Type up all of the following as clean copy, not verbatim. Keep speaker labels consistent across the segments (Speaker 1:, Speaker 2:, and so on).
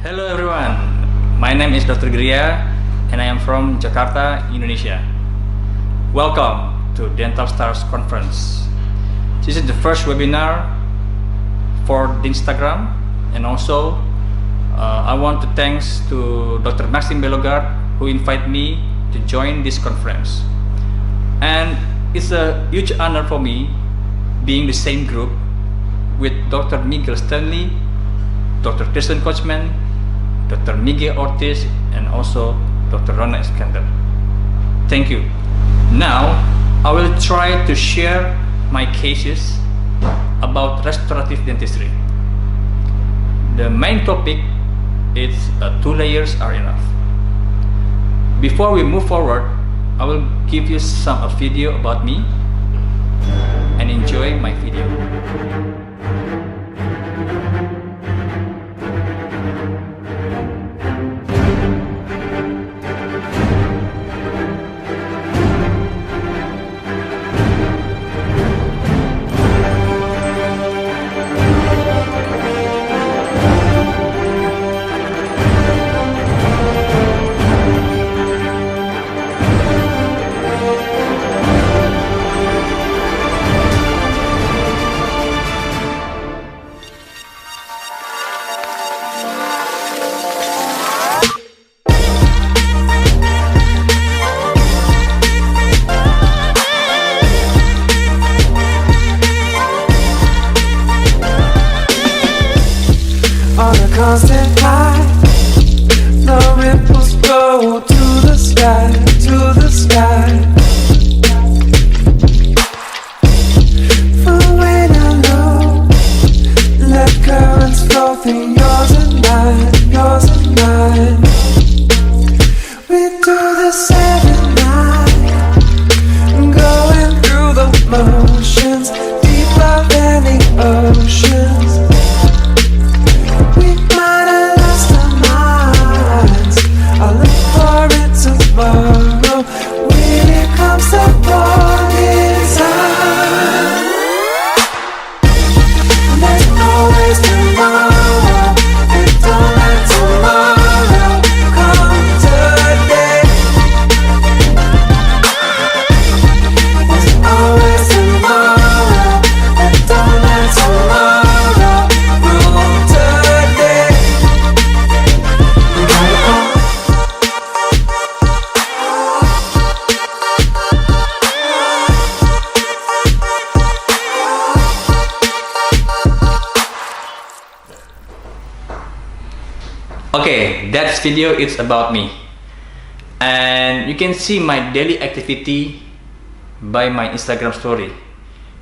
Speaker 1: Hello everyone, my name is Dr. Griya and I am from Jakarta, Indonesia. Welcome to Dental Stars Conference. This is the first webinar for the Instagram, and also I want to thanks to Dr. Maxime Belogard who invited me to join this conference. And it's a huge honor for me being the same group with Dr. Miguel Stanley, Dr. Kristen Kochman, Dr. Miguel Ortiz, and also Dr. Rona Iskandar. Thank you. Now, I will try to share my cases about restorative dentistry. The main topic is 2 layers are enough. Before we move forward, I will give you some video about me and enjoy my video.
Speaker 2: On a constant high, the ripples go to the sky, to the sky. For way down low, let currents flow through yours and mine, yours and mine. We do this every night, going through the motions, deeper than the oceans. Tomorrow, when it comes to morning time, there's always tomorrow, and don't let tomorrow come today. There's always tomorrow, and don't let tomorrow rule today.
Speaker 1: Okay, that video is about me, and you can see my daily activity by my Instagram story.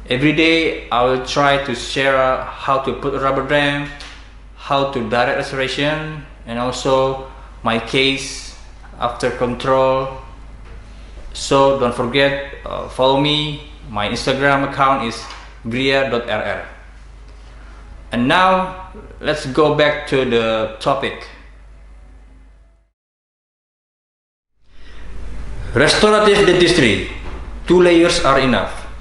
Speaker 1: Every day I will try to share how to put a rubber dam, how to direct restoration, and also my case after control. So don't forget, follow me. My Instagram account is griya.rr. And now let's go back to the topic. Restorative dentistry, 2 layers are enough.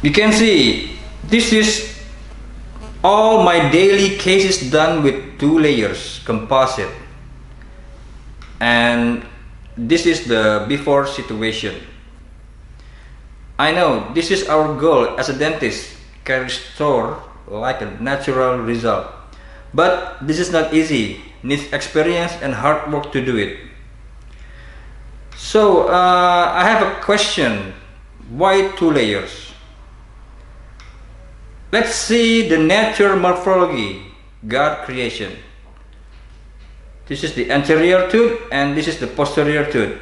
Speaker 1: You can see this is all my daily cases done with 2 layers composite, and this is the before situation. I know this is our goal as a dentist, can restore like a natural result, but this is not easy, needs experience and hard work to do it. So I have a question, why 2 layers? Let's see the natural morphology, God creation. This is the anterior tooth and this is the posterior tooth.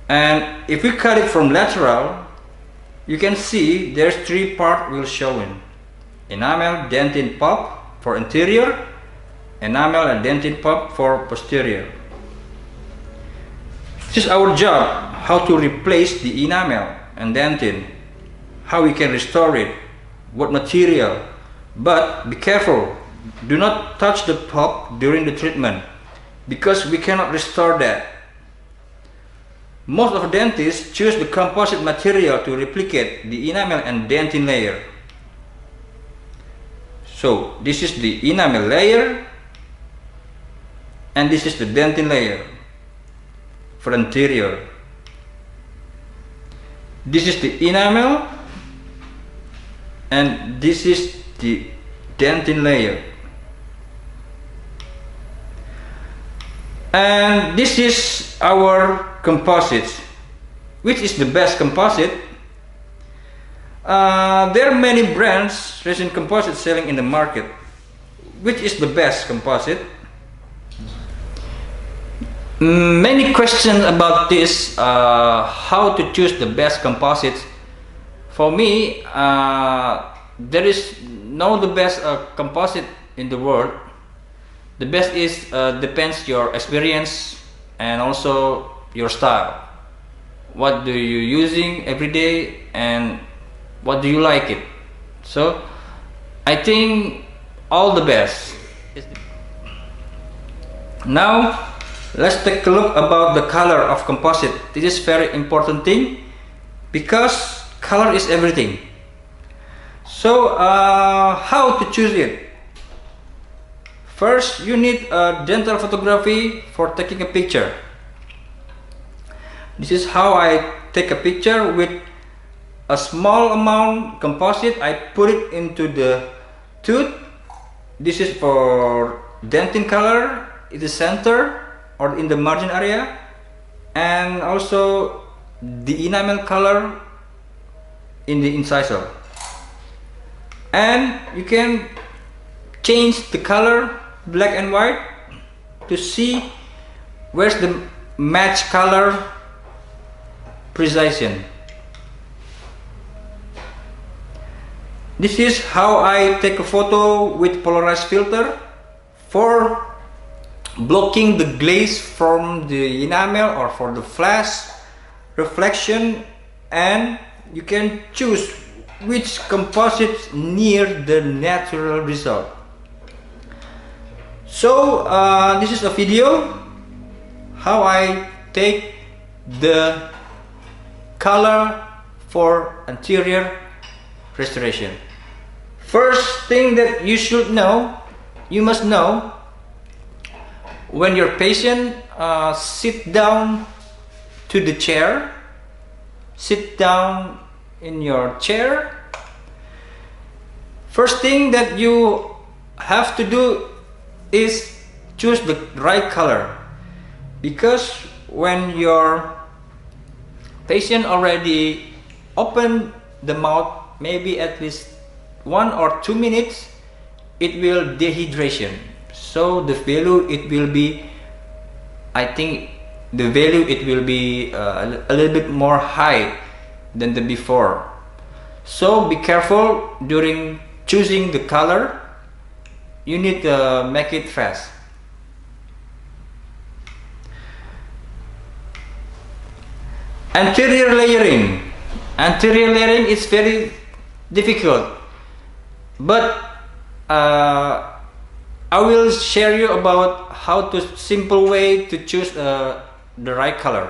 Speaker 1: And if we cut it from lateral, you can see there's 3 parts will show in. Enamel dentin pulp for anterior, enamel and dentin pulp for posterior. This is our job, how to replace the enamel and dentin, how we can restore it, what material. But be careful, do not touch the pulp during the treatment, because we cannot restore that. Most of dentists choose the composite material to replicate the enamel and dentin layer. So this is the enamel layer, and this is the dentin layer for anterior. This is the enamel, and this is the dentin layer. And this is our composite. Which is the best composite? There are many brands resin composite selling in the market. Which is the best composite? Many questions about this, how to choose the best composite. For me, there is no the best composite in the world. The best is depends your experience and also your style. What do you using every day and what do you like it? So I think all the best. Now let's take a look about the color of composite. This is very important thing because color is everything. So how to choose it? First, you need a dental photography for taking a picture. This is how I take a picture with a small amount composite. I put it into the tooth. This is for dentin color in the center or in the margin area, and also the enamel color in the incisor. And you can change the color black and white to see where's the match color precision. This is how I take a photo with polarized filter for blocking the glaze from the enamel or for the flash reflection, and you can choose which composite near the natural result. So this is a video how I take the color for anterior restoration. First thing that you should know, you must know when your patient sit down to the chair, sit down in your chair. First thing that you have to do is choose the right color, because when your patient already open the mouth maybe at least 1 or 2 minutes, it will dehydration. So the value it will be, I think the value it will be a little bit more high than the before. So be careful during choosing the color. You need to make it fast. Anterior layering. Anterior layering is very difficult, but I will share you about how to simple way to choose the right color.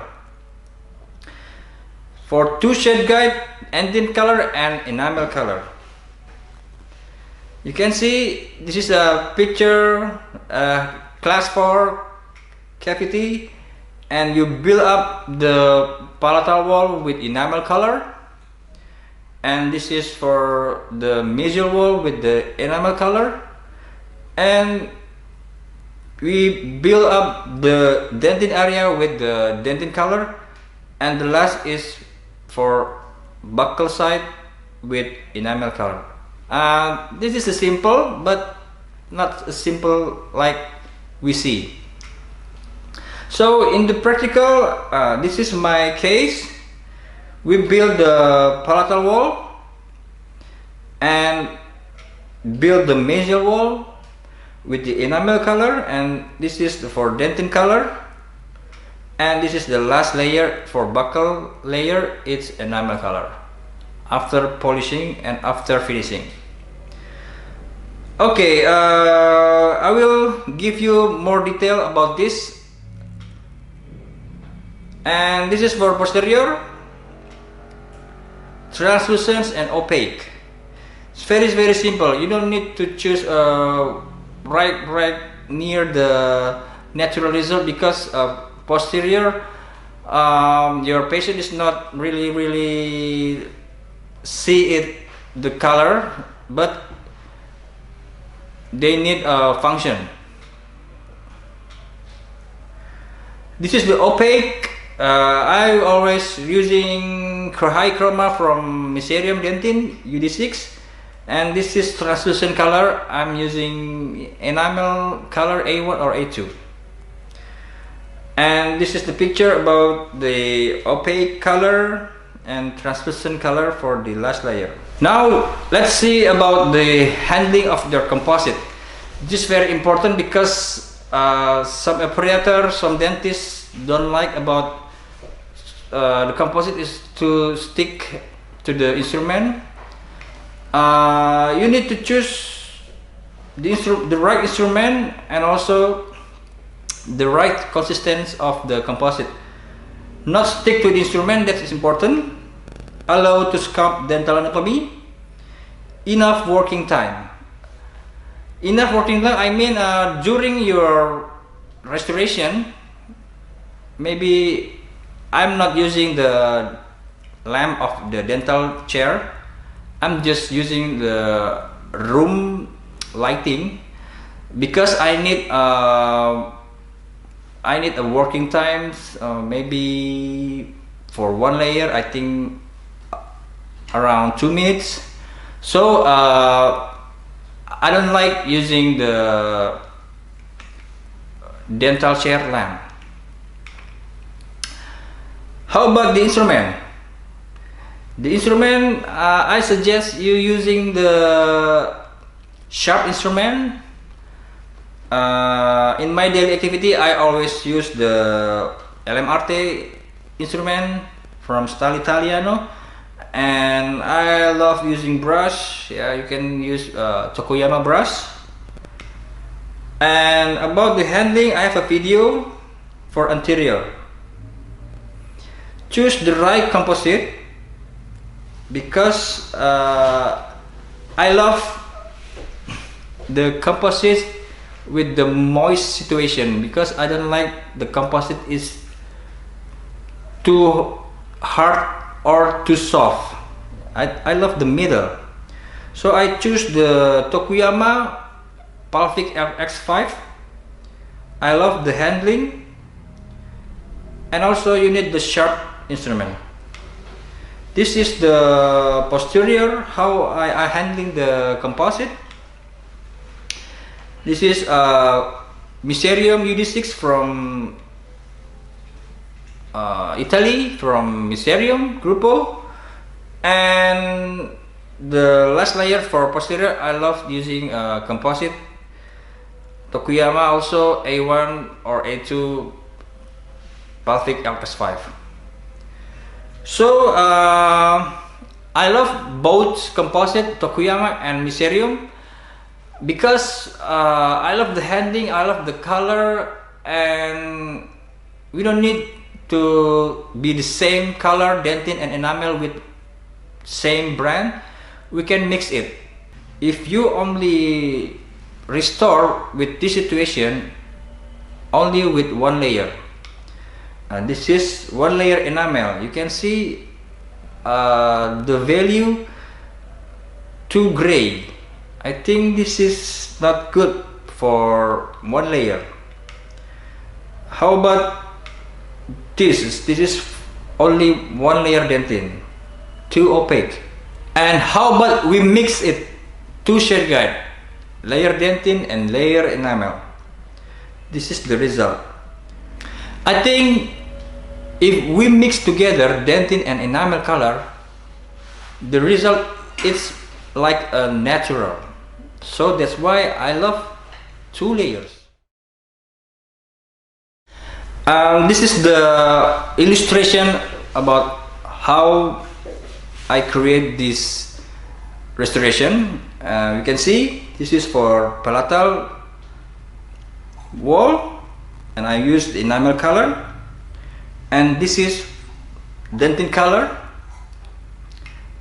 Speaker 1: For two shade guide, dentin color and enamel color. You can see this is a picture, class 4 cavity, and you build up the palatal wall with enamel color, and this is for the mesial wall with the enamel color, and we build up the dentin area with the dentin color, and the last is for buccal side with enamel color. This is a simple, but not as simple like we see. So in the practical, this is my case. We build the palatal wall and build the mesial wall with the enamel color, and this is for dentin color, and this is the last layer for buccal layer. It's enamel color after polishing and after finishing. Okay, I will give you more detail about this. And this is for posterior, translucent and opaque. It's very simple. You don't need to choose right near the natural result, because posterior, your patient is not really see it the color, but they need a function. This is the opaque. I always using high chroma from Mesothelium dentin UD6, and this is translucent color. I'm using enamel color A1 or A2. And this is the picture about the opaque color and translucent color for the last layer. Now let's see about the handling of their composite. This is very important because some operators, some dentists don't like about the composite is to stick to the instrument. You need to choose the right instrument and also the right consistency of the composite. Not stick to the instrument, that is important. Allow to sculpt dental anatomy. Enough working time. Enough working time, I mean during your restoration, maybe I'm not using the lamp of the dental chair. I'm just using the room lighting because I need a working time, maybe for one layer I think around 2 minutes. So I don't like using the dental chair lamp. How about the instrument? The instrument, I suggest you using the sharp instrument. In my daily activity, I always use the LMRT instrument from Style Italiano, and I love using brush. Yeah, you can use Tokuyama brush. And about the handling, I have a video for anterior. Choose the right composite because I love the composite with the moist situation, because I don't like the composite is too hard or too soft. I love the middle, so I choose the Tokuyama Palfic X5. I love the handling, and also you need the sharp instrument. This is the posterior, how I handling the composite. This is Mesothelium UD6 from Italy, from Mesothelium Gruppo. And the last layer for posterior, I love using composite Tokuyama, also A1 or A2 Palfic LX5. So I love both composite Tokuyama and Mesothelium because I love the handling, I love the color, and we don't need to be the same color dentin and enamel with same brand. We can mix it. If you only restore with this situation only with one layer, and this is one layer enamel, you can see the value too gray. I think this is not good for one layer. How about this? This is only one layer dentin, too opaque. And how about we mix it, two shade guide, layer dentin and layer enamel. This is the result. I think if we mix together dentin and enamel color, the result is like a natural. So that's why I love two layers. This is the illustration about how I create this restoration. You can see this is for palatal wall, and I used enamel color, and this is dentin color,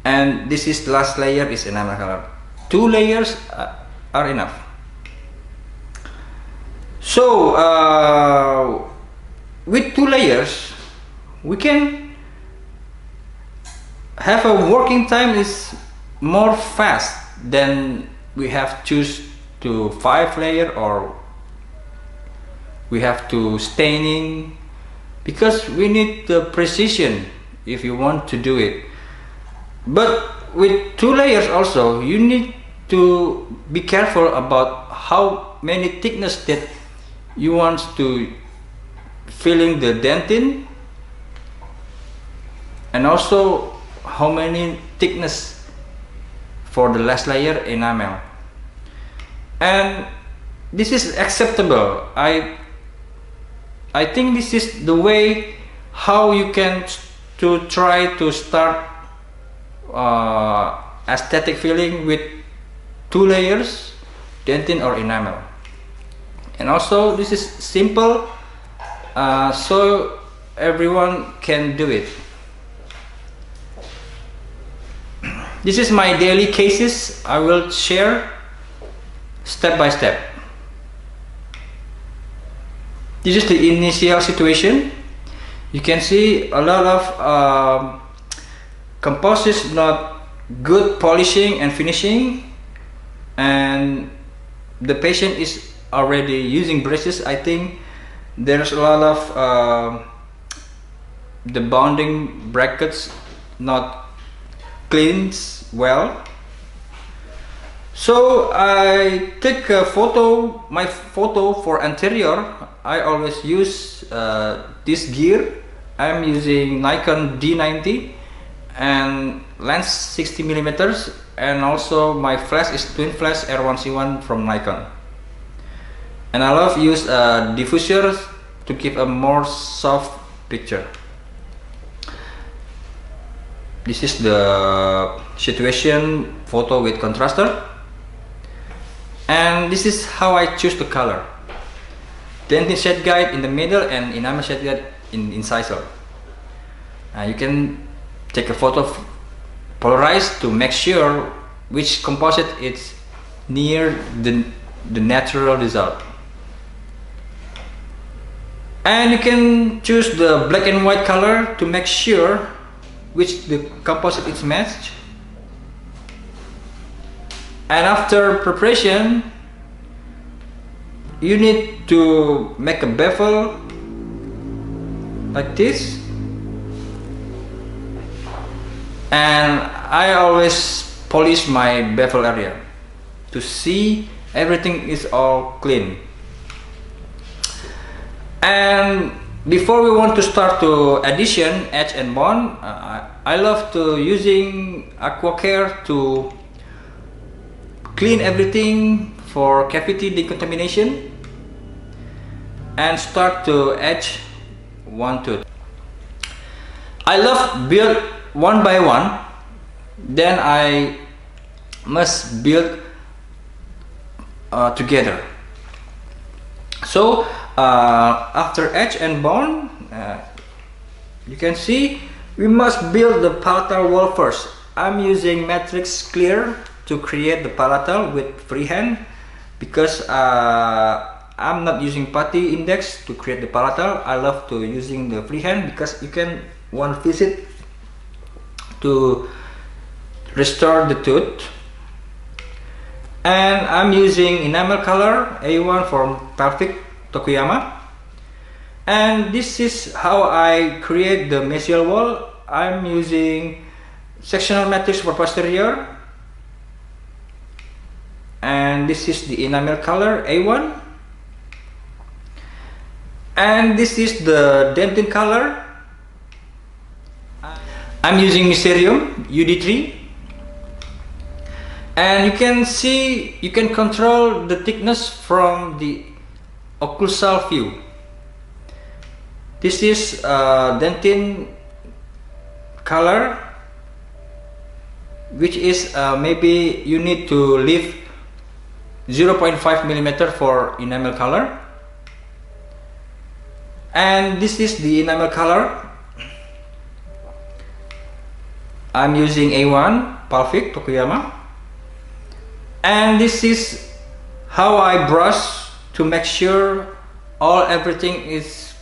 Speaker 1: and this is last layer is enamel color. 2 layers are enough. So with 2 layers we can have a working time is more fast than we have choose to 5 layer, or we have to staining, because we need the precision if you want to do it. But with 2 layers also you need to be careful about how many thickness that you want to filling the dentin, and also how many thickness for the last layer enamel. And this is acceptable. I think this is the way how you can to try to start aesthetic filling with 2 layers dentin or enamel. And also this is simple, so everyone can do it. This is my daily cases. I will share step by step. This is the initial situation. You can see a lot of composites not good polishing and finishing, and the patient is already using braces. I think there's a lot of the bonding brackets not cleans well. So I take a photo, my photo for anterior. I always use this gear. I'm using Nikon D90 and lens 60 millimeters, and also my flash is twin flash R1C1 from Nikon. And I love use diffusers to give a more soft picture. This is the situation photo with contraster, and this is how I choose the color. Dentin shade guide in the middle and enamel shade guide in incisor. You can take a photo of polarized to make sure which composite is near the natural result. And you can choose the black and white color to make sure which the composite is matched. And after preparation, you need to make a bevel like this. And I always polish my bevel area to see everything is all clean. And before we want to start to addition, etch and bond, I love to using aqua care to clean everything for cavity decontamination and start to etch one tooth. I love build one by one, then I must build together. So after etch and bond, you can see we must build the palatal wall first. I'm using matrix clear to create the palatal with freehand, because I'm not using putty index to create the palatal. I love to using the freehand because you can one visit to restore the tooth. And I'm using enamel color A1 from Pelvic Tokuyama. And this is how I create the mesial wall. I'm using sectional matrix for posterior, and this is the enamel color A1, and this is the dentin color. I'm using Mysterium UD3, and you can see you can control the thickness from the occlusal view. This is dentin color, which is maybe you need to leave 0.5 millimeter for enamel color. And this is the enamel color. I'm using A1 Pelvic Tokuyama. And this is how I brush to make sure everything is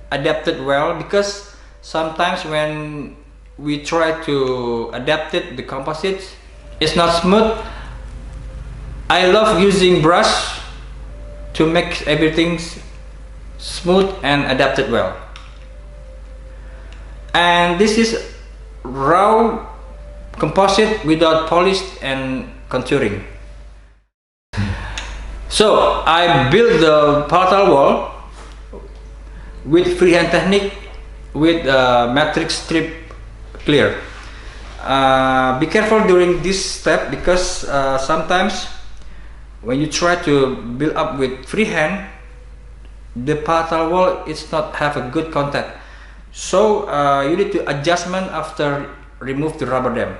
Speaker 1: adapted well, because sometimes when we try to adapt it, the composite is not smooth. I love using brush to make everything smooth and adapted well. And this is raw composite without polished and contouring. So I built the palatal wall with freehand technique with matrix strip clear. Be careful during this step, because sometimes when you try to build up with freehand, the palatal wall is not have a good contact. So you need to adjustment after remove the rubber dam,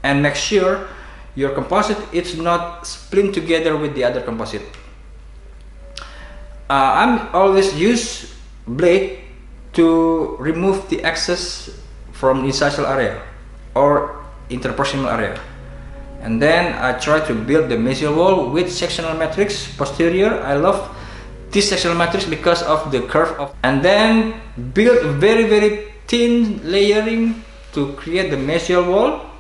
Speaker 1: and make sure your composite is not splint together with the other composite. I'm always use blade to remove the excess from incisal area or interproximal area, and then I try to build the mesial wall with sectional matrix posterior. I love this sectional matrix because of the curve of, and then build very thin layering to create the mesial wall.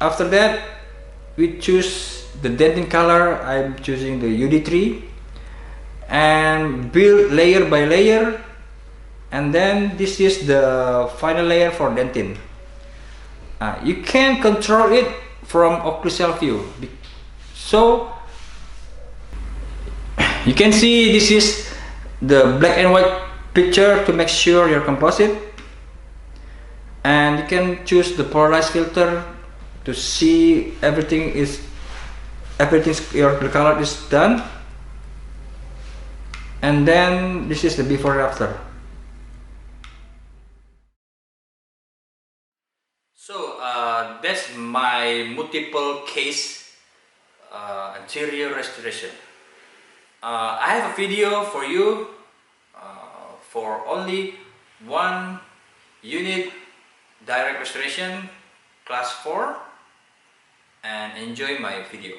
Speaker 1: After that, we choose the dentin color. I'm choosing the UD3 and build layer by layer, and then this is the final layer for dentin. You can control it from occlusal view, so you can see this is the black and white picture to make sure your composite, and you can choose the polarized filter to see everything's your color is done. And then this is the before and after. So that's my multiple case anterior restoration. I have a video for you for only one unit direct restoration class 4, and enjoy my video.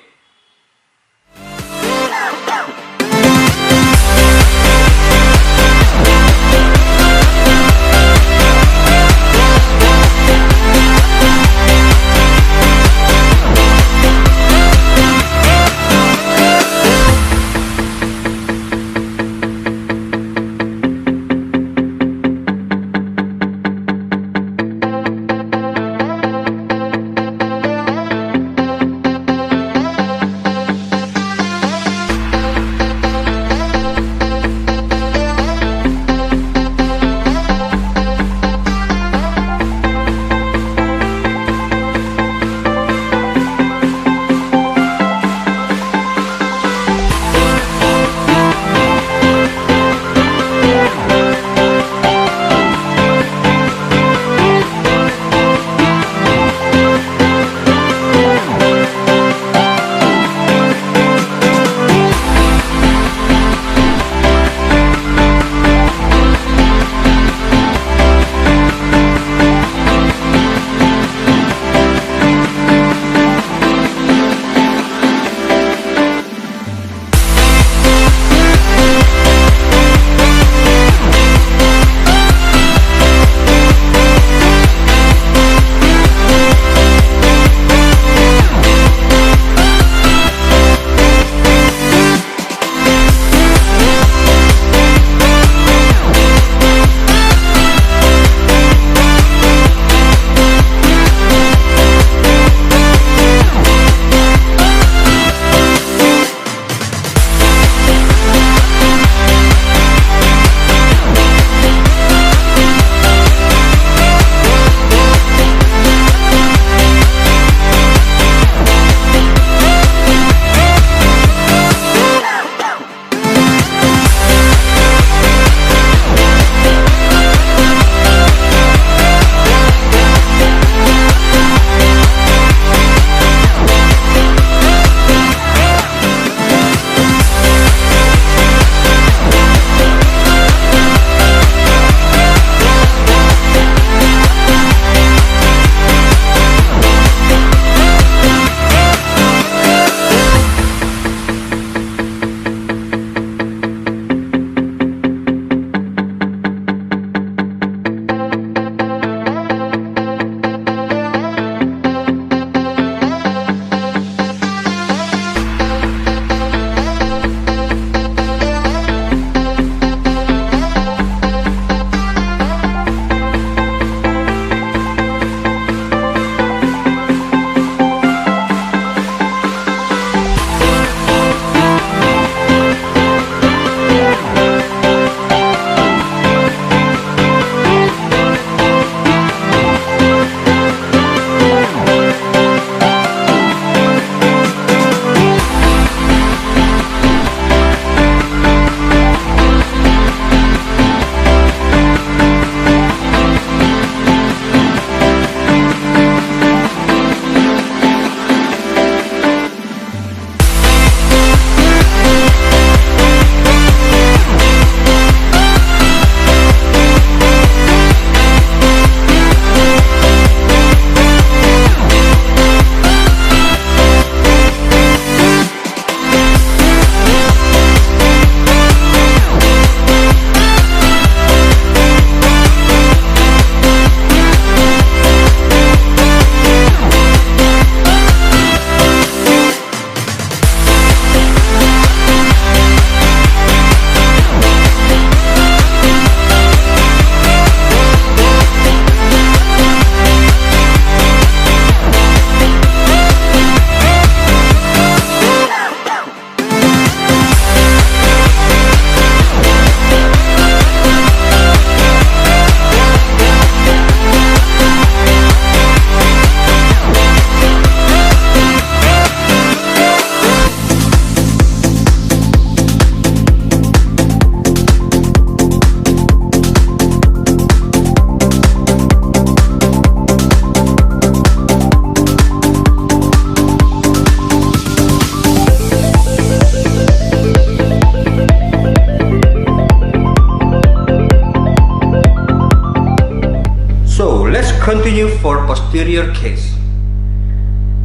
Speaker 1: continue for posterior case.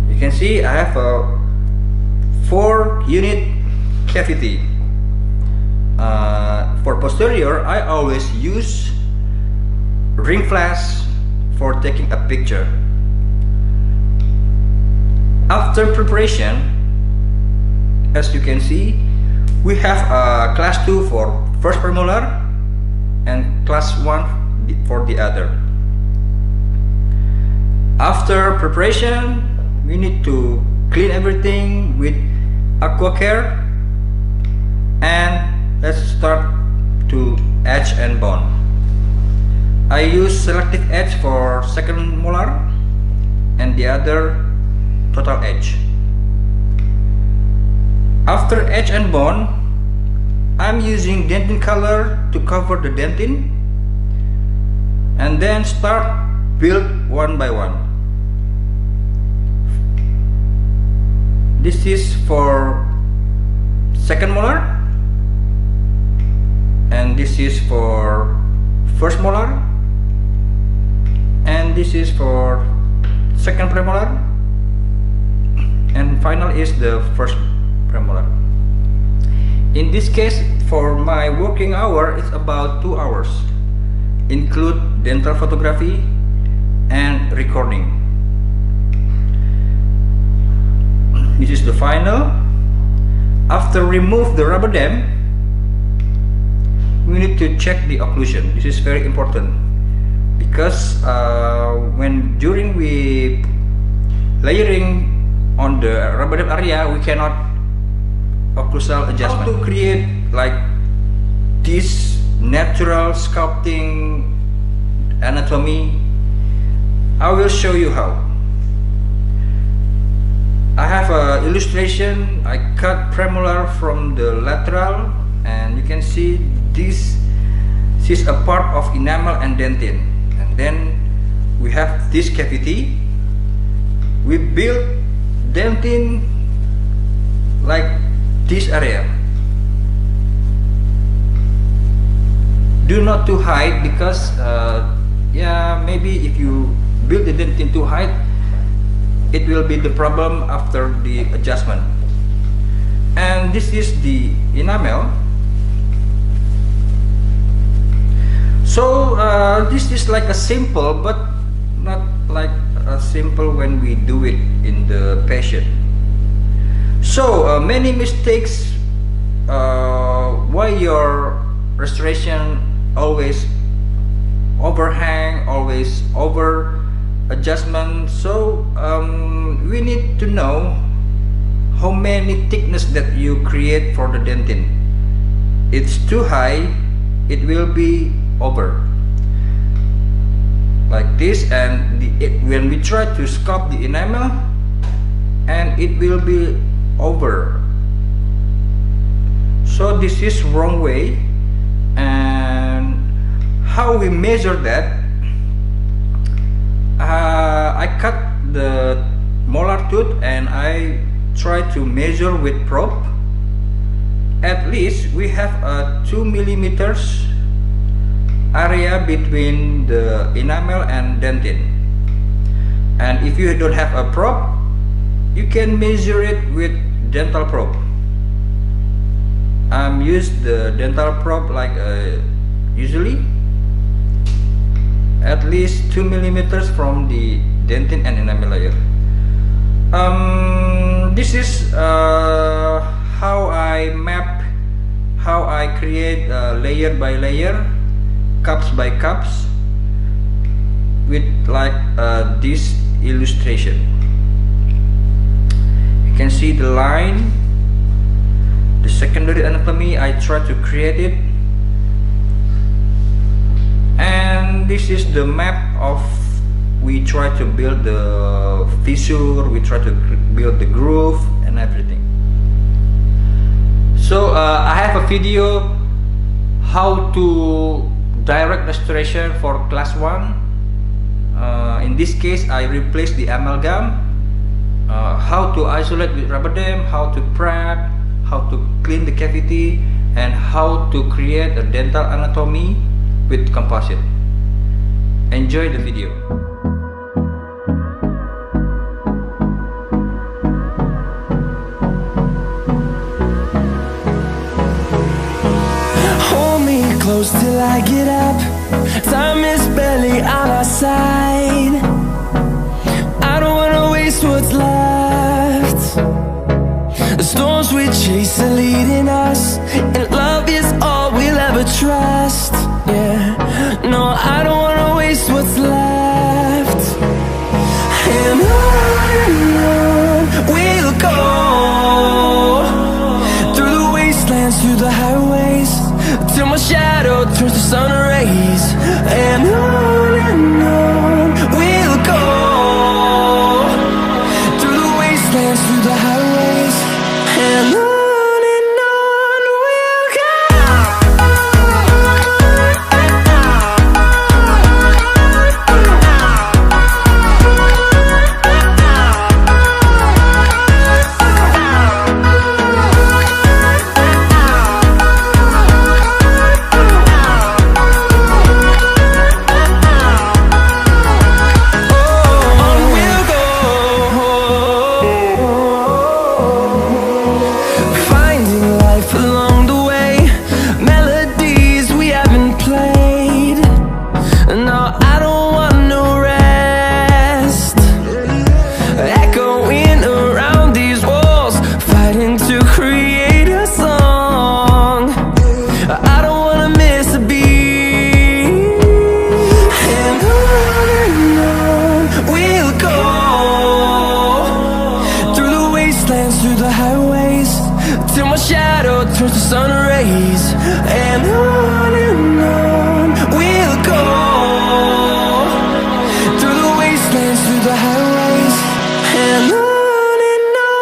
Speaker 1: You can see I have a 4-unit cavity. For posterior, I always use ring flash for taking a picture. After preparation, as you can see, we have a class 2 for first premolar and class 1 for the other. After preparation, we need to clean everything with aqua care, and let's start to etch and bond. I use selective etch for second molar and the other total etch. After etch and bond, I'm using dentin color to cover the dentin and then start build one by one. This is for second molar, and this is for first molar, and this is for second premolar, and final is the first premolar. In this case, for my working hour, it's about 2 hours, include dental photography and recording. This is the final. After remove the rubber dam, we need to check the occlusion. This is very important because when during we layering on the rubber dam area, we cannot occlusal adjustment. How to create like this natural sculpting anatomy, I will show you how. I have an illustration. I cut premolar from the lateral, and you can see this is a part of enamel and dentin, and then we have this cavity. We build dentin like this area. Do not too high because yeah, maybe if you build the dentin too high, it will be the problem after the adjustment. And this is the enamel. So this is like a simple, but not like a simple when we do it in the patient. So many mistakes, why your restoration always overhang, always over adjustment. So we need to know how many thickness that you create for the dentin. It's too high, it will be over like this, and when we try to sculpt the enamel, and it will be over. So this is wrong way. And how we measure that, I cut the molar tooth and I try to measure with probe. At least we have a 2 millimeters area between the enamel and dentin. And if you don't have a probe, you can measure it with dental probe. I'm use the dental probe like usually at least 2 millimeters from the dentin and enamel layer. This is how I map, how I create layer by layer, cups by cups, with like this illustration. You can see the line, the secondary anatomy. I try to create it, and this is the map of, we try to build the fissure, we try to build the groove and everything. So I have a video how to direct restoration for class 1. In this case, I replace the amalgam, how to isolate with rubber dam, how to prep, how to clean the cavity, and how to create a dental anatomy with composite. Enjoy the video.
Speaker 2: it up. Time is barely on our side. I don't wanna waste what's left. The storms we chase are leading us, and love is all we'll ever trust. Yeah, no, I don't wanna waste what's left. And on we'll go, through the wastelands, through the highways, till my shadow turns to sun rays. And on we'll go, through the wastelands, through the highways, and on we'll go. Through the highways, till my shadow turns to sun rays. And on we'll go, through the wastelands, through the highways, and on we'll go.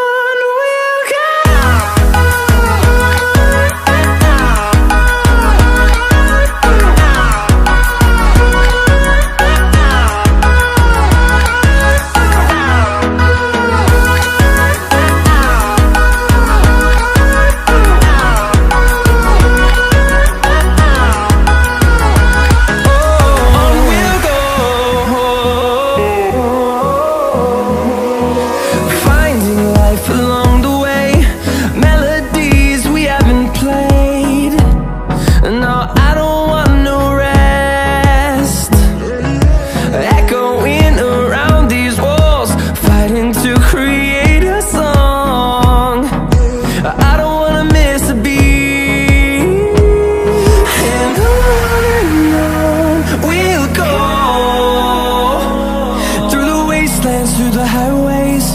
Speaker 2: Through the highways,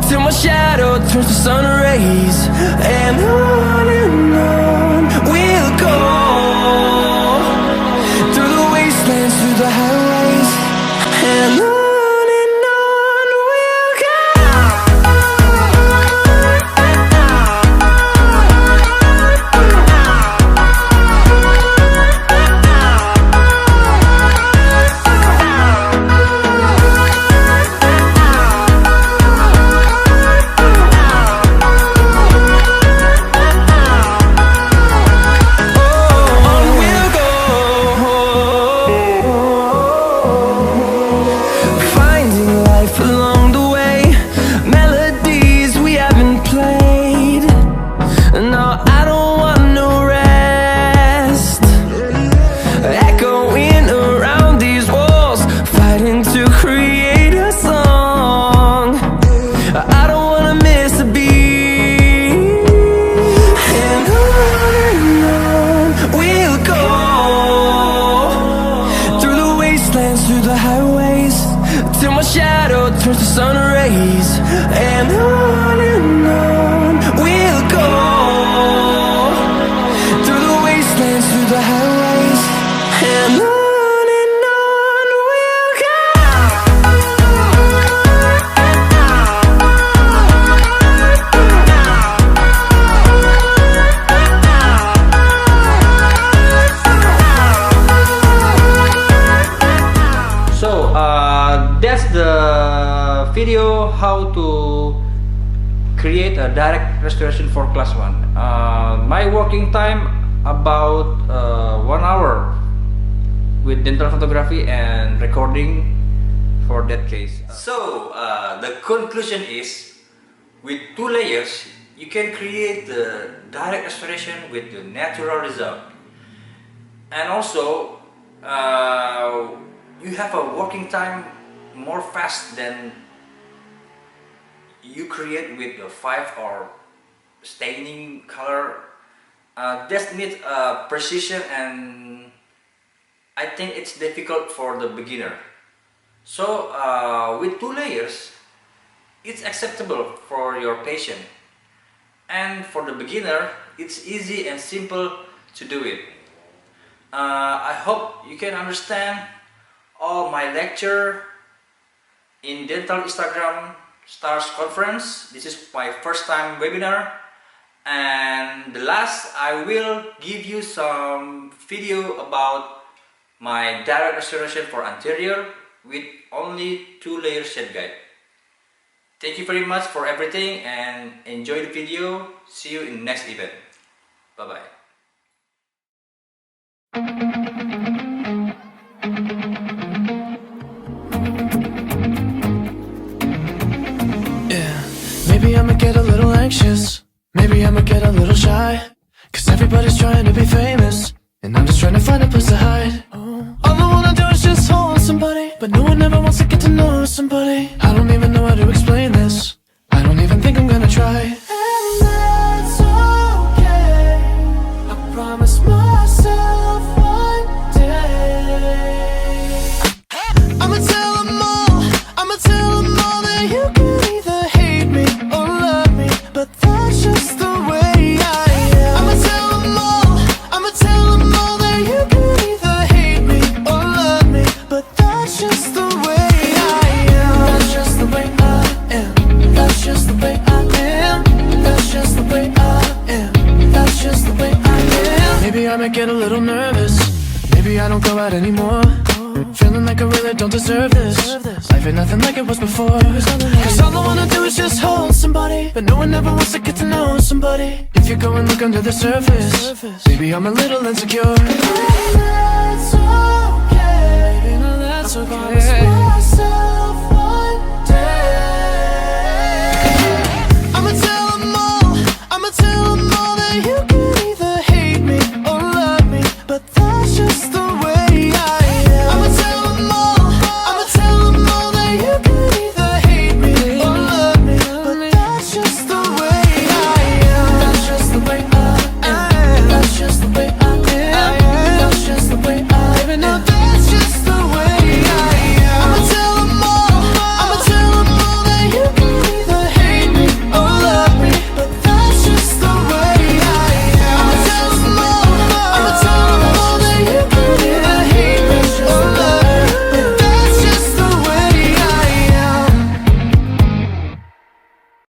Speaker 2: till my shadow turns to sun rays. And on we'll go, through the wastelands, through the highways, and on we'll go. Through the highways, till my shadow turns to sun rays. And on we'll go, through the wastelands, through the highways, and on we'll go.
Speaker 1: So that's the video how to create a direct restoration for class 1. My working time about 1 hour with dental photography and recording for that case. So the conclusion is, with 2 layers you can create the direct restoration with the natural result. And also you have a working time more fast than you create with your 5 or staining color. That needs precision, and I think it's difficult for the beginner. So with 2 layers, it's acceptable for your patient, and for the beginner, it's easy and simple to do it. I hope you can understand all my lecture in Dental Instagram Stars Conference. This is my first time webinar, and the last I will give you some video about my direct restoration for anterior with only 2 layer shade guide. Thank you very much for everything, and enjoy the video. See you in the next event. Bye bye.
Speaker 2: Yeah, maybe I'ma get a little anxious, maybe I'ma get a little shy, 'cause everybody's trying to be famous, and I'm just trying to find a place to hide. All I wanna do is just hold somebody, but no one ever wants to get to know somebody. I don't even know how to explain this, I don't even think I'm gonna try. And that's okay, I promise myself one day I'ma tell them all that you can either hate me or love me, but that's just the way I am. I'ma tell them all that you can either hate me or love me, but that's just the way I am. That's just the way I am. That's just the way I am. That's just the way I am. That's just the way I am. Maybe I might get a little nervous, maybe I don't go out anymore, feeling like I really don't deserve this. Life ain't nothing like it was before. 'Cause all I wanna do is just hold somebody, but no one ever wants to get to know somebody. If you go and look under the surface, maybe I'm a little insecure. And that's okay, that's okay. I promise myself